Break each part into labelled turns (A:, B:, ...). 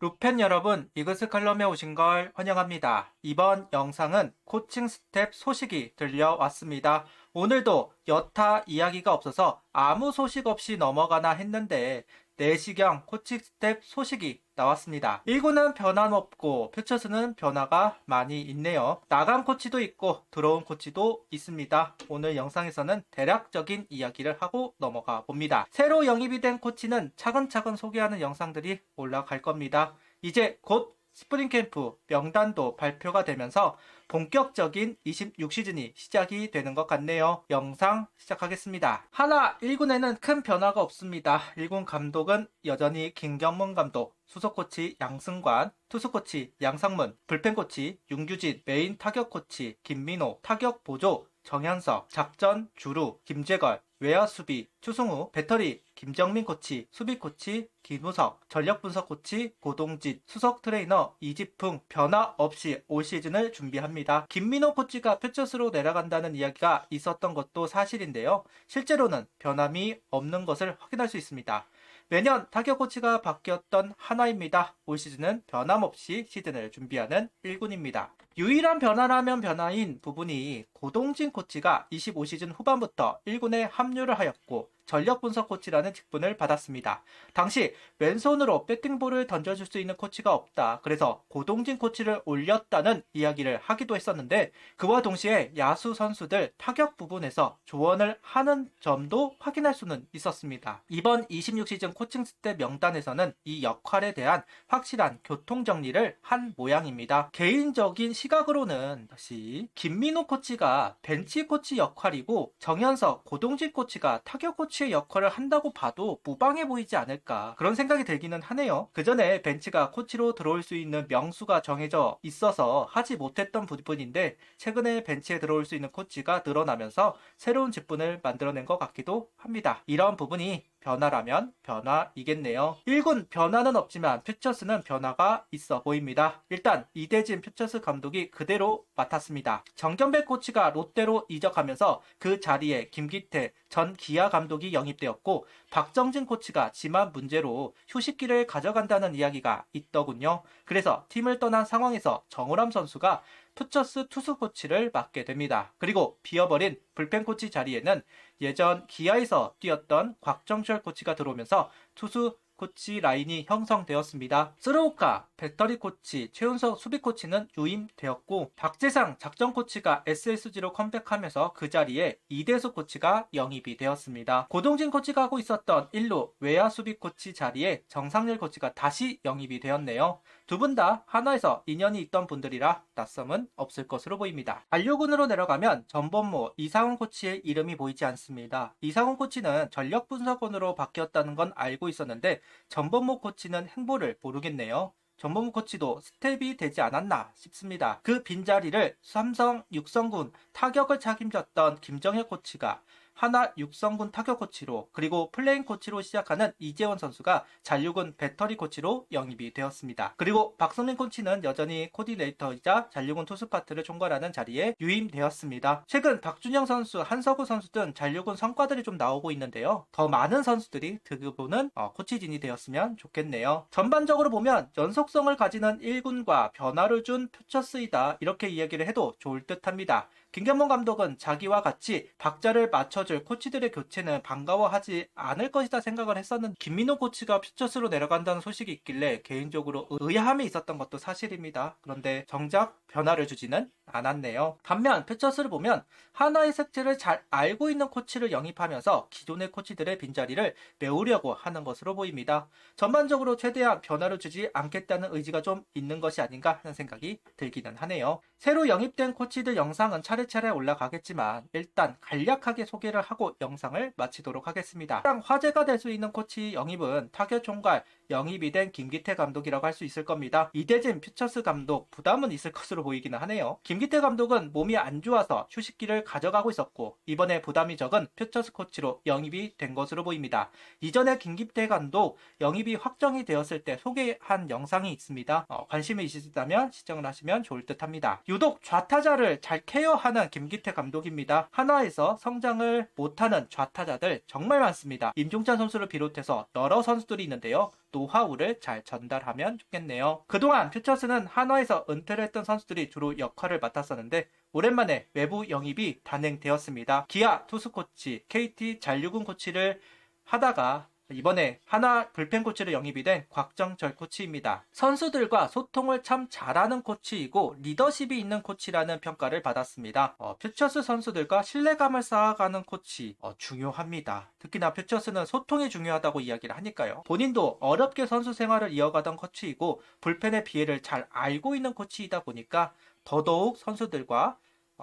A: 루펜 여러분, 이글스 칼럼에 오신 걸 환영합니다. 이번 영상은 코칭 스텝 소식이 들려왔습니다. 오늘도 여타 이야기가 없어서 아무 소식 없이 넘어가나 했는데 내시경 코칭 스텝 소식이 나왔습니다. 1군은 변함없고 퓨처스는 변화가 많이 있네요. 나간 코치도 있고 들어온 코치도 있습니다. 오늘 영상에서는 대략적인 이야기를 하고 넘어가 봅니다. 새로 영입이 된 코치는 차근차근 소개하는 영상들이 올라갈 겁니다. 이제 곧 스프링 캠프 명단도 발표가 되면서 본격적인 26시즌이 시작이 되는 것 같네요. 영상 시작하겠습니다. 하나 1군에는 큰 변화가 없습니다. 1군 감독은 여전히 김경문 감독, 수석코치 양승관, 투수코치 양상문, 불펜코치 윤규진, 메인 타격코치 김민호, 타격보조 정현석, 작전 주루 김재걸, 외야 수비 추승우, 배터리 김정민 코치, 수비 코치 김우석, 전력 분석 코치 고동진, 수석 트레이너 이지풍 변화 없이 올 시즌을 준비합니다. 김민호 코치가 퓨처스로 내려간다는 이야기가 있었던 것도 사실인데요. 실제로는 변함이 없는 것을 확인할 수 있습니다. 매년 타격 코치가 바뀌었던 하나입니다. 올 시즌은 변함없이 시즌을 준비하는 1군입니다. 유일한 변화라면 변화인 부분이 고동진 코치가 25시즌 후반부터 1군에 합류를 하였고 전력 분석 코치라는 직분을 받았습니다. 당시 왼손으로 배팅볼을 던져줄 수 있는 코치가 없다. 그래서 고동진 코치를 올렸다는 이야기를 하기도 했었는데 그와 동시에 야수 선수들 타격 부분에서 조언을 하는 점도 확인할 수는 있었습니다. 이번 26시즌 코칭 스텝 명단에서는 이 역할에 대한 확실한 교통 정리를 한 모양입니다. 개인적인 시각으로는 다시 김민호 코치가 벤치 코치 역할이고 정현석, 고동진 코치가 타격 코치의 역할을 한다고 봐도 무방해 보이지 않을까 그런 생각이 들기는 하네요. 그 전에 벤치가 코치로 들어올 수 있는 명수가 정해져 있어서 하지 못했던 부분인데 최근에 벤치에 들어올 수 있는 코치가 늘어나면서 새로운 직분을 만들어낸 것 같기도 합니다. 이런 부분이 변화라면 변화이겠네요. 1군 변화는 없지만 퓨처스는 변화가 있어 보입니다. 일단 이대진 퓨처스 감독이 그대로 맡았습니다. 정견백 코치가 롯데로 이적하면서 그 자리에 김기태 전 기아 감독이 영입되었고 박정진 코치가 지만 문제로 휴식기를 가져간다는 이야기가 있더군요. 그래서 팀을 떠난 상황에서 정우람 선수가 퓨처스 투수 코치를 맡게 됩니다. 그리고 비어버린 불펜 코치 자리에는 예전 기아에서 뛰었던 곽정철 코치가 들어오면서 투수 코치 라인이 형성되었습니다. 스루오카 배터리 코치, 최윤석 수비 코치는 유임되었고 박재상 작전 코치가 SSG로 컴백하면서 그 자리에 이대수 코치가 영입이 되었습니다. 고동진 코치가 하고 있었던 1루 외야 수비 코치 자리에 정상렬 코치가 다시 영입이 되었네요. 두 분 다 하나에서 인연이 있던 분들이라 낯섦은 없을 것으로 보입니다. 안료군으로 내려가면 전범모 이상훈 코치의 이름이 보이지 않습니다. 이상훈 코치는 전력 분석원으로 바뀌었다는 건 알고 있었는데 전범모 코치는 행보를 모르겠네요. 전범모 코치도 스텝이 되지 않았나 싶습니다. 그 빈자리를 삼성 육성군 타격을 책임졌던 김정혁 코치가 하나 육성군 타격 코치로 그리고 플레인 코치로 시작하는 이재원 선수가 잔류군 배터리 코치로 영입이 되었습니다. 그리고 박성민 코치는 여전히 코디네이터이자 잔류군 투수 파트를 총괄하는 자리에 유임되었습니다. 최근 박준영 선수, 한석우 선수 등 잔류군 성과들이 좀 나오고 있는데요. 더 많은 선수들이 득보는 코치진이 되었으면 좋겠네요. 전반적으로 보면 연속성을 가지는 1군과 변화를 준 퓨처스이다 이렇게 이야기를 해도 좋을 듯합니다. 김경문 감독은 자기와 같이 박자를 맞춰줄 코치들의 교체는 반가워하지 않을 것이다 생각을 했었는데 김민호 코치가 퓨처스로 내려간다는 소식이 있길래 개인적으로 의아함이 있었던 것도 사실입니다. 그런데 정작 변화를 주지는 않았네요. 반면 퓨처스를 보면 하나의 색채를 잘 알고 있는 코치를 영입하면서 기존의 코치들의 빈자리를 메우려고 하는 것으로 보입니다. 전반적으로 최대한 변화를 주지 않겠다는 의지가 좀 있는 것이 아닌가 하는 생각이 들기는 하네요. 새로 영입된 코치들 영상은 차례차례 올라가겠지만 일단 간략하게 소개를 하고 영상을 마치도록 하겠습니다. 가장 화제가 될 수 있는 코치 영입은 타격 총괄 영입이 된 김기태 감독이라고 할 수 있을 겁니다. 이대진 퓨처스 감독 부담은 있을 것으로 보이기는 하네요. 김기태 감독은 몸이 안 좋아서 휴식기를 가져가고 있었고 이번에 부담이 적은 퓨처스 코치로 영입이 된 것으로 보입니다. 이전에 김기태 감독 영입이 확정이 되었을 때 소개한 영상이 있습니다. 관심이 있으시다면 시청을 하시면 좋을 듯 합니다. 유독 좌타자를 잘 케어하는 김기태 감독입니다. 하나에서 성장을 못하는 좌타자들 정말 많습니다. 임종찬 선수를 비롯해서 여러 선수들이 있는데요. 노하우를 잘 전달하면 좋겠네요. 그동안 퓨처스는 한화에서 은퇴를 했던 선수들이 주로 역할을 맡았었는데 오랜만에 외부 영입이 단행되었습니다. 기아 투수 코치, KT 잔류군 코치를 하다가 이번에 하나 불펜 코치로 영입이 된 곽정철 코치입니다. 선수들과 소통을 참 잘하는 코치이고 리더십이 있는 코치라는 평가를 받았습니다. 퓨처스 선수들과 신뢰감을 쌓아가는 코치 중요합니다. 특히나 퓨처스는 소통이 중요하다고 이야기를 하니까요. 본인도 어렵게 선수 생활을 이어가던 코치이고 불펜의 비애를 잘 알고 있는 코치이다 보니까 더더욱 선수들과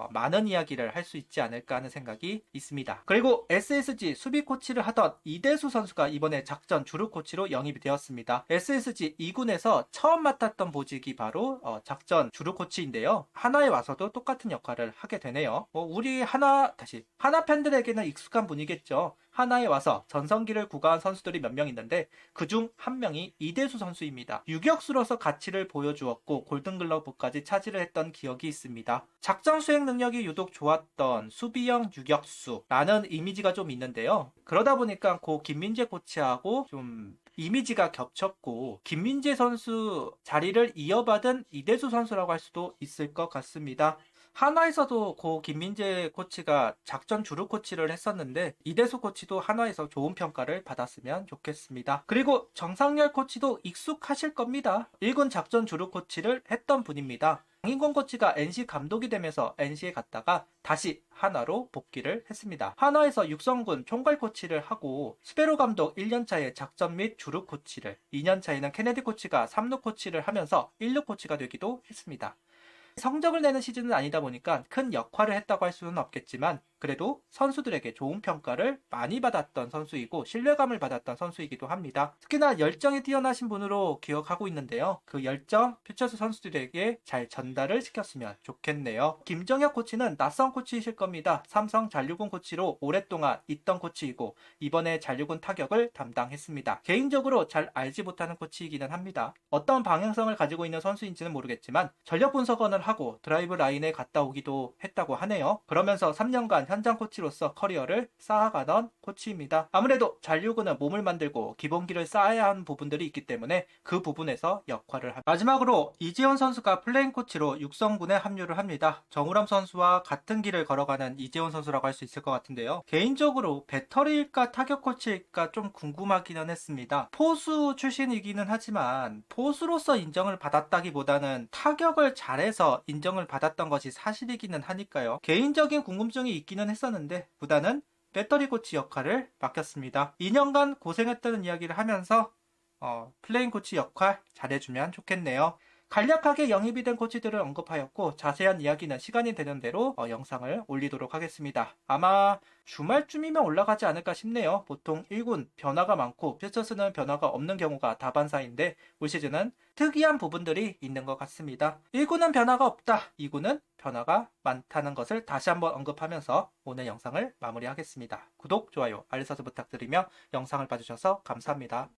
A: 많은 이야기를 할 수 있지 않을까 하는 생각이 있습니다. 그리고 SSG 수비 코치를 하던 이대수 선수가 이번에 작전 주루 코치로 영입이 되었습니다. SSG 2군에서 처음 맡았던 보직이 바로 작전 주루 코치인데요. 하나에 와서도 똑같은 역할을 하게 되네요. 우리 하나 팬들에게는 익숙한 분이겠죠. 하나에 와서 전성기를 구가한 선수들이 몇 명 있는데 그중 한 명이 이대수 선수입니다. 유격수로서 가치를 보여주었고 골든글러브까지 차지를 했던 기억이 있습니다. 작전 수행 능력이 유독 좋았던 수비형 유격수라는 이미지가 좀 있는데요. 그러다 보니까 고 김민재 코치하고 좀 이미지가 겹쳤고 김민재 선수 자리를 이어받은 이대수 선수라고 할 수도 있을 것 같습니다. 한화에서도 고 김민재 코치가 작전 주루 코치를 했었는데 이대수 코치도 한화에서 좋은 평가를 받았으면 좋겠습니다. 그리고 정상열 코치도 익숙하실 겁니다. 1군 작전 주루 코치를 했던 분입니다. 강인권 코치가 NC 감독이 되면서 NC에 갔다가 다시 한화로 복귀를 했습니다. 한화에서 육성군 총괄 코치를 하고 스페로 감독 1년차에 작전 및 주루 코치를 2년차에는 케네디 코치가 3루 코치를 하면서 1루 코치가 되기도 했습니다. 성적을 내는 시즌은 아니다 보니까 큰 역할을 했다고 할 수는 없겠지만 그래도 선수들에게 좋은 평가를 많이 받았던 선수이고 신뢰감을 받았던 선수이기도 합니다. 특히나 열정이 뛰어나신 분으로 기억하고 있는데요. 그 열정 퓨처스 선수들에게 잘 전달을 시켰으면 좋겠네요. 김정혁 코치는 낯선 코치이실 겁니다. 삼성 잔류군 코치로 오랫동안 있던 코치이고 이번에 잔류군 타격을 담당했습니다. 개인적으로 잘 알지 못하는 코치이기는 합니다. 어떤 방향성을 가지고 있는 선수인지는 모르겠지만 전력 분석원을 하고 드라이브 라인에 갔다 오기도 했다고 하네요. 그러면서 3년간 현장 코치로서 커리어를 쌓아가던 코치입니다. 아무래도 잔류군은 몸을 만들고 기본기를 쌓아야 하는 부분들이 있기 때문에 그 부분에서 역할을 합니다. 마지막으로 이재원 선수가 플레인 코치로 육성군에 합류를 합니다. 정우람 선수와 같은 길을 걸어가는 이재원 선수라고 할 수 있을 것 같은데요. 개인적으로 배터리일까 타격 코치일까 좀 궁금하기는 했습니다. 포수 출신이기는 하지만 포수로서 인정을 받았다기보다는 타격을 잘해서 인정을 받았던 것이 사실이기는 하니까요. 개인적인 궁금증이 있기는 했었는데 보다는 배터리 코치 역할을 맡겼습니다. 2년간 고생했다는 이야기를 하면서 플레인 코치 역할 잘해주면 좋겠네요. 간략하게 영입이 된 코치들을 언급하였고 자세한 이야기는 시간이 되는 대로 영상을 올리도록 하겠습니다. 아마 주말쯤이면 올라가지 않을까 싶네요. 보통 1군 변화가 많고 퓨처스는 변화가 없는 경우가 다반사인데 올 시즌은 특이한 부분들이 있는 것 같습니다. 1군은 변화가 없다. 2군은 변화가 많다는 것을 다시 한번 언급하면서 오늘 영상을 마무리하겠습니다. 구독, 좋아요, 알림 설정 부탁드리며 영상을 봐주셔서 감사합니다.